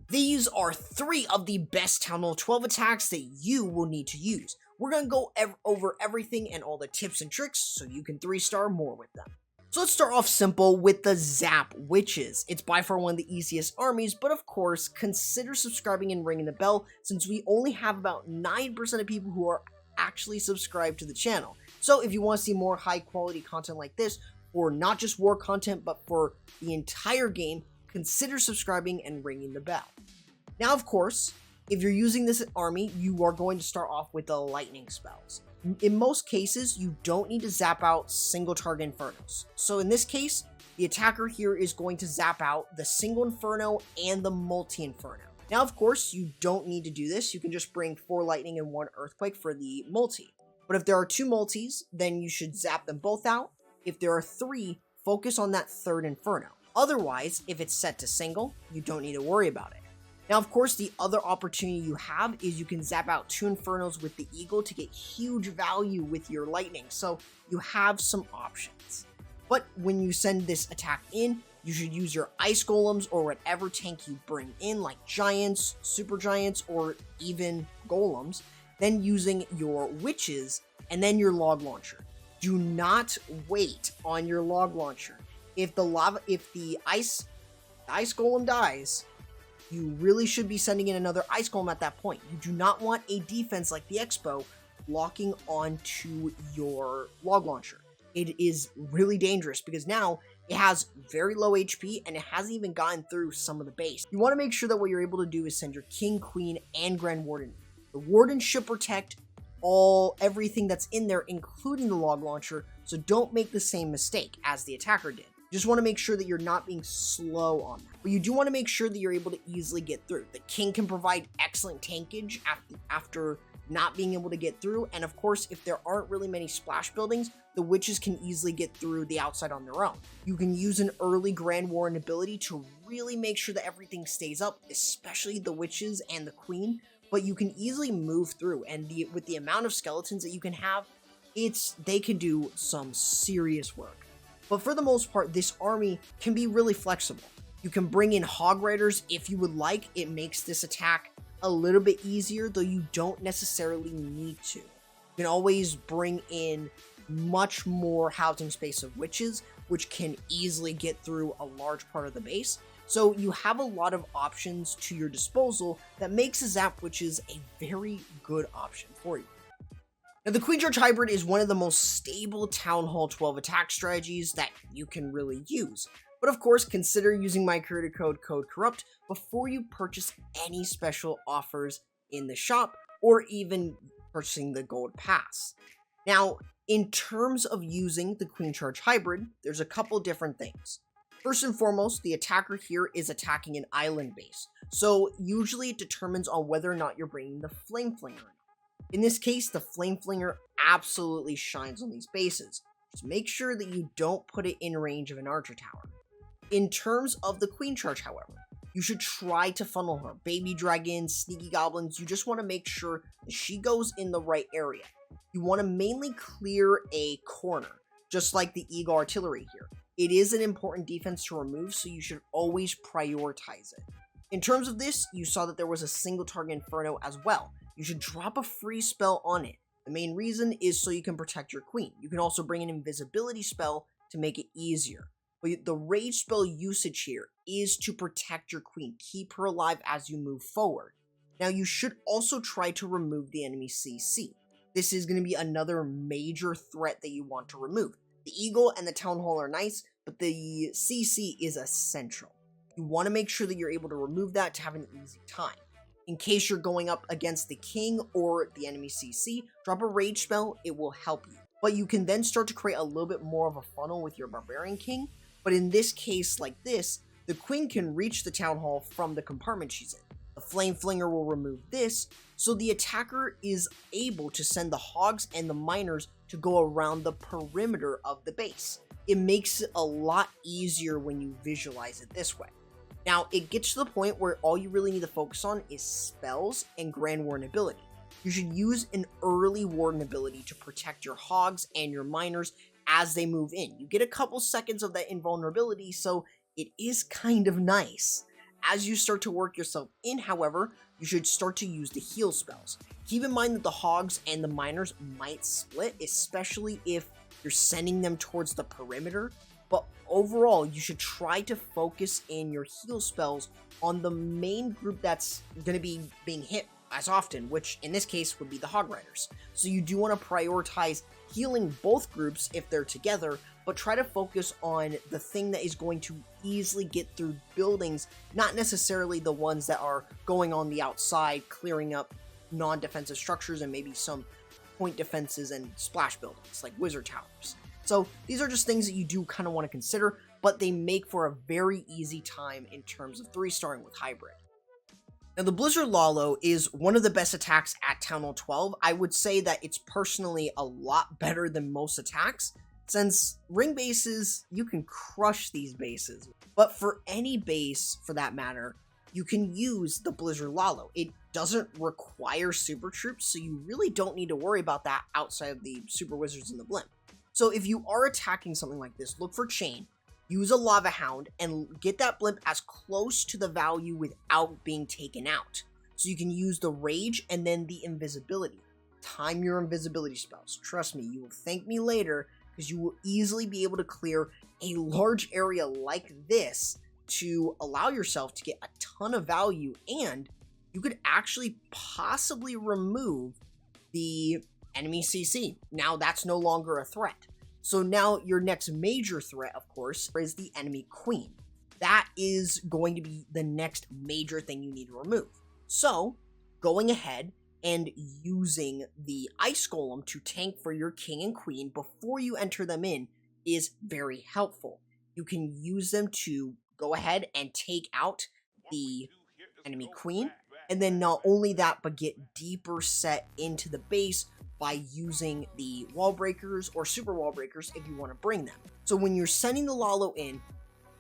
These are 3 of the best Town Hall 12 attacks that you will need to use. We're going to go over everything and all the tips and tricks so you can 3-star more with them. So let's start off simple with the Zap Witches. It's by far one of the easiest armies, but of course, consider subscribing and ringing the bell since we only have about 9% of people who are actually subscribed to the channel. So if you want to see more high quality content like this, or not just war content, but for the entire game, consider subscribing and ringing the bell. Now, of course, if you're using this army, you are going to start off with the lightning spells. In most cases, you don't need to zap out single target infernos. So in this case, the attacker here is going to zap out the single inferno and the multi-inferno. Now, of course, you don't need to do this. You can just bring 4 lightning and 1 earthquake for the multi. But if there are 2 multis, then you should zap them both out. If there are 3, focus on that 3rd inferno. Otherwise, if it's set to single, you don't need to worry about it. Now, of course, the other opportunity you have is you can zap out 2 Infernos with the Eagle to get huge value with your Lightning, so you have some options. But when you send this attack in, you should use your Ice Golems or whatever tank you bring in, like Giants, Super Giants, or even Golems, then using your Witches, and then your Log Launcher. Do not wait on your Log Launcher. If the Ice Golem dies, you really should be sending in another Ice Golem at that point. You do not want a defense like the Expo locking onto your Log Launcher. It is really dangerous because now it has very low HP and it hasn't even gotten through some of the base. You want to make sure that what you're able to do is send your King, Queen, and Grand Warden. The Warden should protect everything that's in there, including the Log Launcher, so don't make the same mistake as the attacker did. You just want to make sure that you're not being slow on that. But you do want to make sure that you're able to easily get through. The King can provide excellent tankage after not being able to get through, and of course, if there aren't really many splash buildings, the Witches can easily get through the outside on their own. You can use an early Grand Warden ability to really make sure that everything stays up, especially the Witches and the Queen, but you can easily move through, and with the amount of skeletons that you can have, they can do some serious work. But for the most part, this army can be really flexible. You can bring in Hog Riders if you would like. It makes this attack a little bit easier, though you don't necessarily need to. You can always bring in much more housing space of Witches, which can easily get through a large part of the base. So you have a lot of options to your disposal that makes the Zap Witches a very good option for you. Now, the Queen Charge Hybrid is one of the most stable Town Hall 12 attack strategies that you can really use. But of course, consider using my creator code CORRUPT before you purchase any special offers in the shop or even purchasing the Gold Pass. Now, in terms of using the Queen Charge Hybrid, there's a couple different things. First and foremost, the attacker here is attacking an island base, so usually it determines on whether or not you're bringing the Flame Flinger in. In this case, the Flame Flinger absolutely shines on these bases. Just make sure that you don't put it in range of an archer tower. In terms of the Queen Charge, however, you should try to funnel her. Baby dragons, sneaky goblins, you just want to make sure that she goes in the right area. You want to mainly clear a corner, just like the Eagle Artillery here. It is an important defense to remove, so you should always prioritize it. In terms of this, you saw that there was a single target Inferno as well. You should drop a free spell on it. The main reason is so you can protect your queen. You can also bring an invisibility spell to make it easier. But the rage spell usage here is to protect your queen, keep her alive as you move forward. Now, you should also try to remove the enemy CC. This is going to be another major threat that you want to remove. The Eagle and the Town Hall are nice, but the CC is essential. You want to make sure that you're able to remove that to have an easy time. In case you're going up against the King or the enemy CC, drop a rage spell, it will help you. But you can then start to create a little bit more of a funnel with your Barbarian King. But in this case like this, the Queen can reach the Town Hall from the compartment she's in. The Flame Flinger will remove this, so the attacker is able to send the Hogs and the Miners to go around the perimeter of the base. It makes it a lot easier when you visualize it this way. Now, it gets to the point where all you really need to focus on is spells and Grand Warden ability. You should use an early Warden ability to protect your Hogs and your Miners as they move in. You get a couple seconds of that invulnerability, so it is kind of nice. As you start to work yourself in, however, you should start to use the heal spells. Keep in mind that the hogs and the miners might split, especially if you're sending them towards the perimeter, but overall, you should try to focus in your heal spells on the main group that's going to be being hit as often, which in this case would be the hog riders. So you do want to prioritize healing both groups if they're together, but try to focus on the thing that is going to easily get through buildings, not necessarily the ones that are going on the outside, clearing up non-defensive structures and maybe some point defenses and splash buildings like wizard towers. So these are just things that you do kind of want to consider, but they make for a very easy time in terms of 3-starring with hybrid. Now, the Blizzard Lalo is one of the best attacks at Town Hall 12. I would say that it's personally a lot better than most attacks, since ring bases, you can crush these bases. But for any base, for that matter, you can use the Blizzard Lalo. It doesn't require super troops, so you really don't need to worry about that outside of the super wizards and the blimp. So if you are attacking something like this, look for chain, use a lava hound, and get that blimp as close to the value without being taken out. So you can use the rage and then the invisibility. Time your invisibility spells. Trust me, you will thank me later, because you will easily be able to clear a large area like this to allow yourself to get a ton of value, and you could actually possibly remove the enemy CC. Now that's no longer a threat. So now your next major threat, of course, is the enemy queen. That is going to be the next major thing you need to remove. So going ahead and using the ice golem to tank for your king and queen before you enter them in is very helpful. You can use them to go ahead and take out the enemy queen, and then not only that, but get deeper set into the base by using the wall breakers or super wall breakers if you want to bring them. So when you're sending the Lalo in,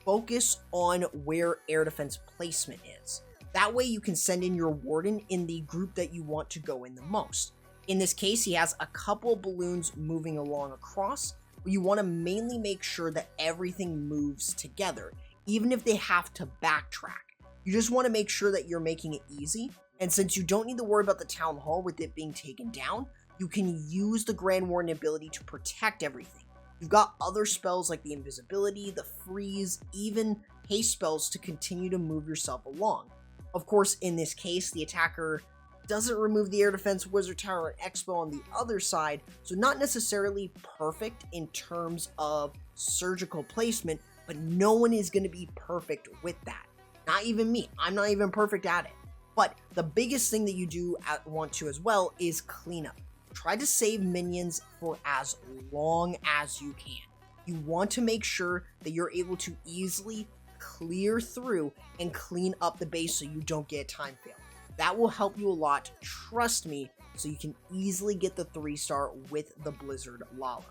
focus on where air defense placement is. That way you can send in your warden in the group that you want to go in the most. In this case, he has a couple balloons moving along across, but you want to mainly make sure that everything moves together, even if they have to backtrack. You just want to make sure that you're making it easy, and since you don't need to worry about the town hall with it being taken down, you can use the Grand Warden ability to protect everything. You've got other spells like the invisibility, the freeze, even haste spells to continue to move yourself along. Of course, in this case, the attacker doesn't remove the air defense, wizard tower, and expo on the other side, so not necessarily perfect in terms of surgical placement, but no one is going to be perfect with that. Not even me. I'm not even perfect at it. But the biggest thing that you do want to as well is cleanup. Try to save minions for as long as you can. You want to make sure that you're able to easily clear through and clean up the base so you don't get a time fail. That will help you a lot, trust me, so you can easily get the 3-star with the Blizzard Lalo.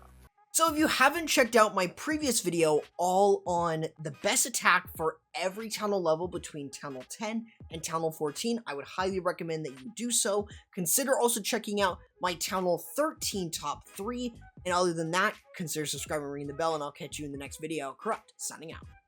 So if you haven't checked out my previous video all on the best attack for every Town Hall level between Town Hall 10 and Town Hall 14, I would highly recommend that you do so. Consider also checking out my Town Hall 13 top 3, and other than that, consider subscribing and ringing the bell, and I'll catch you in the next video. Corrupt, signing out.